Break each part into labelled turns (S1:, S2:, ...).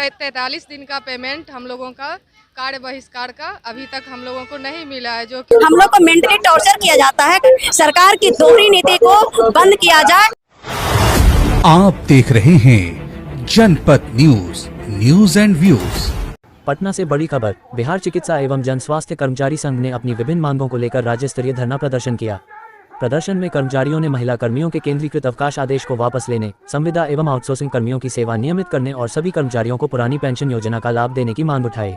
S1: 43 दिन का पेमेंट हम लोगों का कार्य बहिष्कार का अभी तक हम लोगों को नहीं मिला है, जो कि
S2: हम लोग को मेंटली टॉर्चर किया जाता है। सरकार की दोहरी नीति को बंद किया जाए।
S3: आप देख रहे हैं जनपद न्यूज एंड व्यूज।
S4: पटना से बड़ी खबर। बिहार चिकित्सा एवं जन स्वास्थ्य कर्मचारी संघ ने अपनी विभिन्न मांगों को लेकर राज्य स्तरीय धरना प्रदर्शन किया। प्रदर्शन में कर्मचारियों ने महिला कर्मियों के केंद्रीकृत अवकाश आदेश को वापस लेने, संविदा एवं आउटसोर्सिंग कर्मियों की सेवा नियमित करने और सभी कर्मचारियों को पुरानी पेंशन योजना का लाभ देने की मांग उठाई।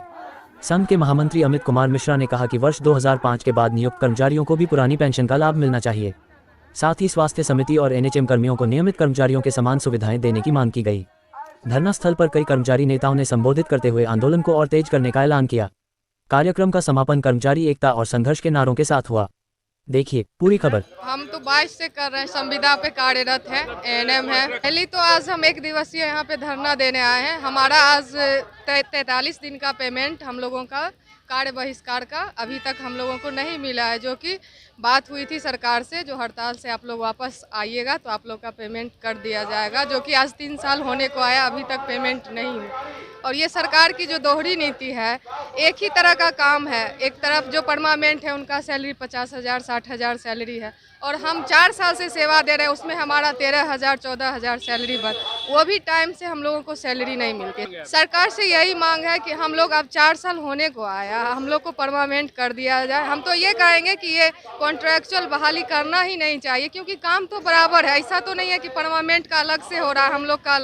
S4: संघ के महामंत्री अमित कुमार मिश्रा ने कहा कि वर्ष 2005 के बाद नियुक्त कर्मचारियों को भी पुरानी पेंशन का लाभ मिलना चाहिए। साथ ही स्वास्थ्य समिति और एनएचएम कर्मियों को नियमित कर्मचारियों के समान सुविधाएं देने की मांग की गई। धरना स्थल पर कई कर्मचारी नेताओं ने संबोधित करते हुए आंदोलन को और तेज करने का ऐलान किया। कार्यक्रम का समापन कर्मचारी एकता और संघर्ष के नारों के साथ हुआ। देखिए पूरी खबर।
S1: हम तो 22 से कर रहे हैं, संविदा पे कार्यरत है, एएनएम है। पहले तो आज हम एक दिवसीय यहाँ पे धरना देने आए हैं। हमारा आज 43 दिन का पेमेंट हम लोगों का कार्य बहिष्कार का अभी तक हम लोगों को नहीं मिला है, जो कि बात हुई थी सरकार से, जो हड़ताल से आप लोग वापस आइएगा तो आप लोग का पेमेंट कर दिया जाएगा, जो कि आज 3 साल होने को आया, अभी तक पेमेंट नहीं है। और ये सरकार की जो दोहरी नीति है, एक ही तरह का काम है। एक तरफ जो परमानेंट है उनका सैलरी 50,000 60,000 सैलरी है, और हम 4 साल से सेवा दे रहे हैं, उसमें हमारा 13,000 14,000 सैलरी बन, वो भी टाइम से हम लोगों को सैलरी नहीं मिलती। सरकार से यही मांग है कि हम लोग अब 4 साल होने को आया, हम लोग को परमानेंट कर दिया जाए। हम तो ये कहेंगे कि ये कॉन्ट्रैक्चुअल बहाली करना ही नहीं चाहिए, क्योंकि काम तो बराबर है। ऐसा तो नहीं है कि परमानेंट का अलग से हो रहा है, हम लोग का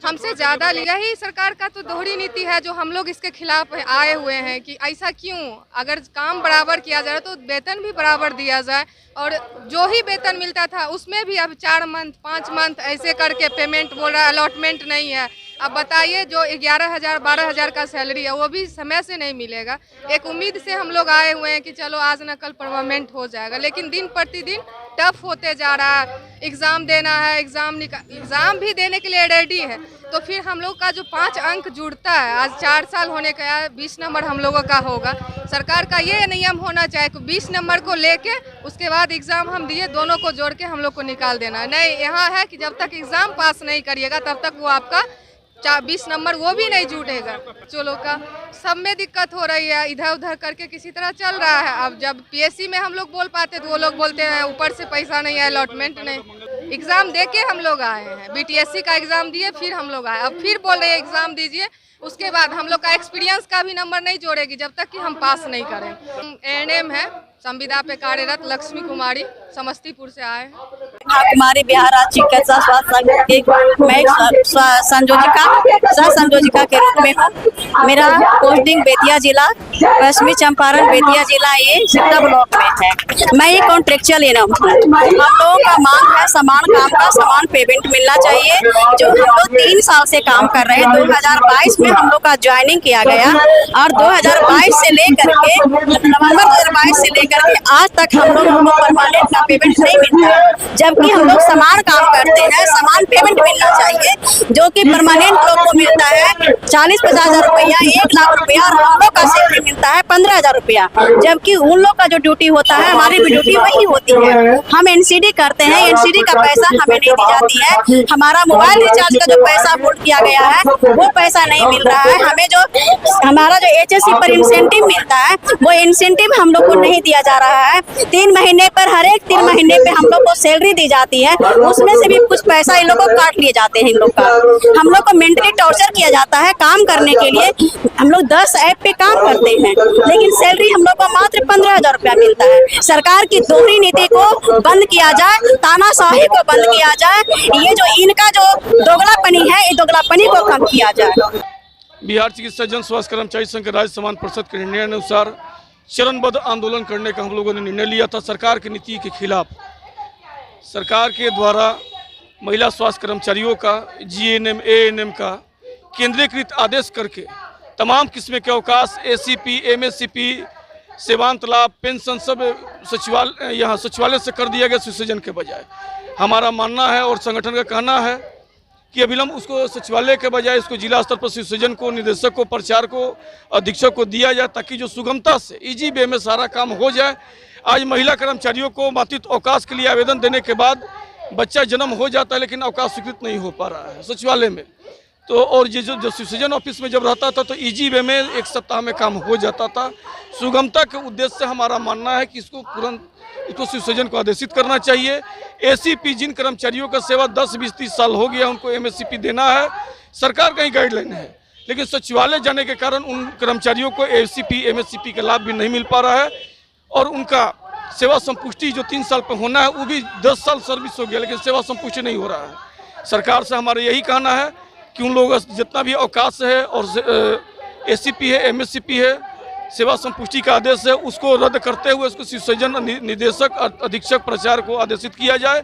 S1: हमसे ज़्यादा। यही सरकार का तो दोहरी नीति है, जो हम लोग इसके खिलाफ आए हुए हैं कि ऐसा क्यों। अगर काम बराबर किया जा रहा तो वेतन भी बराबर दिया जाए, और जो ही वेतन मिलता था उसमें भी अब 4 मंथ 5 मंथ ऐसे करके पेमेंट बोल रहा है, अलॉटमेंट नहीं है। अब बताइए, जो 11,000 12,000 का सैलरी है वो भी समय से नहीं मिलेगा। एक उम्मीद से हम लोग आए हुए हैं कि चलो आज न कल परमानेंट हो जाएगा, लेकिन दिन प्रतिदिन टफ होते जा रहा है। एग्ज़ाम देना है, एग्ज़ाम भी देने के लिए रेडी है, तो फिर हम लोग का जो 5 अंक जुड़ता है, आज 4 साल होने का है, 20 नंबर हम लोगों का होगा। सरकार का ये नियम होना चाहिए कि 20 नंबर को लेके उसके बाद एग्ज़ाम हम दिए, दोनों को जोड़ के हम लोग को निकाल देना है। नहीं, यहाँ है कि जब तक एग्ज़ाम पास नहीं करिएगा तब तक वो आपका 20 नंबर वो भी नहीं जुटेगा। जो लोग का सब में दिक्कत हो रही है, इधर उधर करके किसी तरह चल रहा है। अब जब पीएससी में हम लोग बोल पाते तो वो लोग बोलते हैं ऊपर से पैसा नहीं है, अलॉटमेंट नहीं। एग्ज़ाम दे के हम लोग आए हैं, बीटीएससी का एग्ज़ाम दिए, फिर हम लोग आए। अब फिर बोल रहे हैं एग्ज़ाम दीजिए, उसके बाद हम लोग का एक्सपीरियंस का भी नंबर नहीं जोड़ेगी जब तक कि हम पास नहीं करें। एएनएम है, संविदा पे कार्यरत लक्ष्मी कुमारी, समस्तीपुर से आए हैं।
S2: कुमारी बिहार राज्य चिकित्सा स्वास्थ्य संघ की मैं सह संयोजिका के रूप में हूँ। मेरा पोस्टिंग बेतिया जिला, पश्चिमी चंपारण बेतिया जिला, ये सिकटा ब्लॉक में है। मैं ये कॉन्ट्रेक्चुअल एएनएम हूँ। हम लोगों का मांग है समान काम का समान पेमेंट मिलना चाहिए। जो हम लोग 3 साल से काम कर रहे हैं, 2022 में हम लोग का ज्वाइनिंग किया गया, और 2022 से लेकर के नवंबर 2022 से लेकर के आज तक हम लोगों को परमानेंट का पेमेंट नहीं मिलता है। जबकि हम लोग समान काम करते हैं, समान पेमेंट मिलना चाहिए। जो कि परमानेंट लोग को मिलता है 40-50 हज़ार रुपया, 1 लाख रुपया, और हम लोग का सैलरी मिलता है 15,000 रुपया। जबकि उन लोग का जो ड्यूटी होता है, हमारी भी ड्यूटी वही होती है। हम एनसीडी करते हैं, एनसीडी का पैसा हमें नहीं दी जाती है। हमारा मोबाइल रिचार्ज का जो पैसा होल्ड किया गया है वो पैसा नहीं मिल रहा है। हमें जो हमारा जो एचएससी पर इंसेंटिव मिलता है वो इंसेंटिव हम लोग को नहीं दिया जा रहा है। 3 महीने पर हर एक 3 महीने पे हम लोग को सैलरी दी जाती है, उसमें से भी कुछ पैसा इन लोगों को काट लिए जाते हैं। इन लोग का हम लोग को मेंटली टॉर्चर किया जाता है। काम करने के लिए हम लोग 10 ऐप पे काम करते हैं, लेकिन सैलरी हम लोग को मात्र 15,000 रुपया मिलता है। सरकार की दोहरी नीति को बंद किया जाए, तानाशाही को बंद किया जाए। ये जो इनका जो दोगलापनी है, ये दोगलापनी को कम किया जाए।
S5: बिहार चिकित्सा जन स्वास्थ्य कर्मचारी संघ के राज्य समान परिषद के निर्णय अनुसार चरणबद्ध आंदोलन करने का हम लोगों ने निर्णय लिया था। सरकार की नीति के खिलाफ सरकार के द्वारा महिला स्वास्थ्य कर्मचारियों का जीएनएम एएनएम का केंद्रीकृत आदेश करके तमाम किस्म के अवकाश, एसीपी, एमएससीपी, सेवांत लाभ, पेंशन सब सचिवालय से कर दिया गया सुसज्जन के बजाय। हमारा मानना है और संगठन का कहना है कि अविलंब उसको सचिवालय के बजाय इसको जिला स्तर पर सुसज्जन को, निदेशक को, प्रचार को, अधीक्षक को दिया जाए, ताकि जो सुगमता से इजी वे में सारा काम हो जाए। आज महिला कर्मचारियों को मातृत्व अवकाश के लिए आवेदन देने के बाद बच्चा जन्म हो जाता है, लेकिन अवकाश स्वीकृत नहीं हो पा रहा है सचिवालय में। तो और ये जो सिटीजन ऑफिस में जब रहता था तो इजी वे में एक सप्ताह में काम हो जाता था। सुगमता के उद्देश्य से हमारा मानना है कि इसको सिटीजन को आदेशित करना चाहिए। एसीपी जिन कर्मचारियों का सेवा 10, 20, 30 साल हो गया उनको एमएससीपी देना है, सरकार का ही गाइडलाइन है, लेकिन सचिवालय जाने के कारण उन कर्मचारियों को एसीपी एमएससीपी का लाभ भी नहीं मिल पा रहा है और उनका सेवा संपुष्टि जो 3 साल पर होना है वो भी 10 साल सर्विस हो गया लेकिन सेवा संपुष्टि नहीं हो रहा है। सरकार से हमारा यही कहना है कि उन लोगों का जितना भी अवकाश है और एसीपी है एमएससीपी है सेवा संपुष्टि का आदेश है उसको रद्द करते हुए उसको सिटीजन निदेशक अधीक्षक प्रचार को आदेशित किया जाए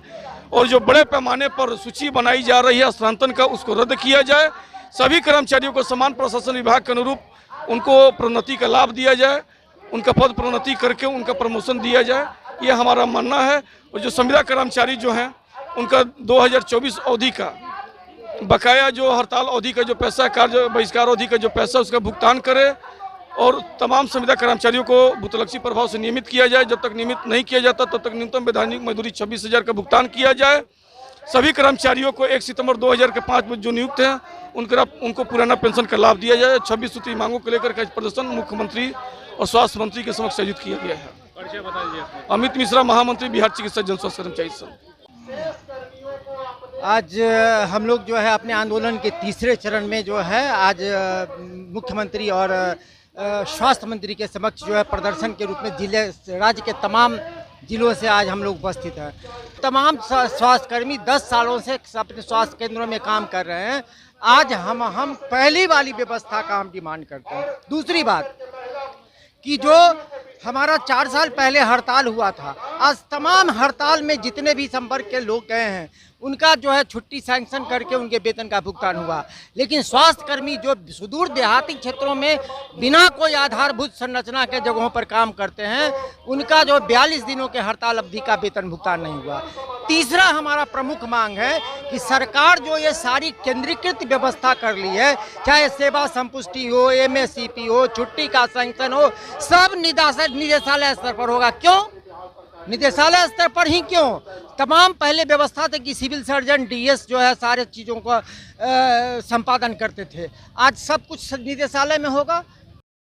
S5: और जो बड़े पैमाने पर सूची बनाई जा रही है स्थानांतरण का उसको रद्द किया जाए। सभी कर्मचारियों को समान प्रशासन विभाग के अनुरूप उनको प्रोन्नति का लाभ दिया जाए, उनका पद प्रोन्नति करके उनका प्रमोशन दिया जाए, ये हमारा मानना है। और जो संविदा कर्मचारी जो हैं उनका 2024 अवधि का बकाया जो हड़ताल अवधि का जो पैसा कार्य बहिष्कार अवधि का जो पैसा उसका भुगतान करे और तमाम संविदा कर्मचारियों को भूतलक्षी प्रभाव से नियमित किया जाए। जब तक नियमित नहीं किया जाता तब तक न्यूनतम वैधानिक मजदूरी 26,000 का भुगतान किया जाए। सभी कर्मचारियों को 1 सितंबर 2005 में जो नियुक्त हैं उनको पुराना पेंशन का लाभ दिया जाए। 26 सूत्री मांगों को लेकर का प्रदर्शन मुख्यमंत्री और स्वास्थ्य मंत्री के समक्ष आयोजित किया गया है। अमित मिश्रा, महामंत्री, बिहार चिकित्सा जन स्वास्थ्य कर्मचारी संघ।
S6: आज हम लोग जो है अपने आंदोलन के तीसरे चरण में जो है आज मुख्यमंत्री और स्वास्थ्य मंत्री के समक्ष जो है प्रदर्शन के रूप में राज्य के तमाम जिलों से आज हम लोग उपस्थित हैं। तमाम स्वास्थ्यकर्मी 10 सालों से अपने स्वास्थ्य केंद्रों में काम कर रहे हैं। आज हम पहली वाली व्यवस्था का हम डिमांड करते हैं। दूसरी बात कि जो हमारा 4 साल पहले हड़ताल हुआ था, आज तमाम हड़ताल में जितने भी संपर्क के लोग गए हैं उनका जो है छुट्टी सैंक्शन करके उनके वेतन का भुगतान हुआ, लेकिन स्वास्थ्यकर्मी जो सुदूर देहाती क्षेत्रों में बिना कोई आधारभूत संरचना के जगहों पर काम करते हैं उनका जो 42 दिनों के हड़ताल अवधि का वेतन भुगतान नहीं हुआ। तीसरा हमारा प्रमुख मांग है कि सरकार जो ये सारी केंद्रीकृत व्यवस्था कर ली है, चाहे सेवा संपुष्टि हो, एमएससीपी हो, छुट्टी का सैंक्शन हो, सब निदेशालय स्तर पर होगा। क्यों निदेशालय स्तर पर ही? क्यों? तमाम पहले व्यवस्था थी कि सिविल सर्जन डीएस जो है सारे चीज़ों को संपादन करते थे। आज सब कुछ निदेशालय में होगा।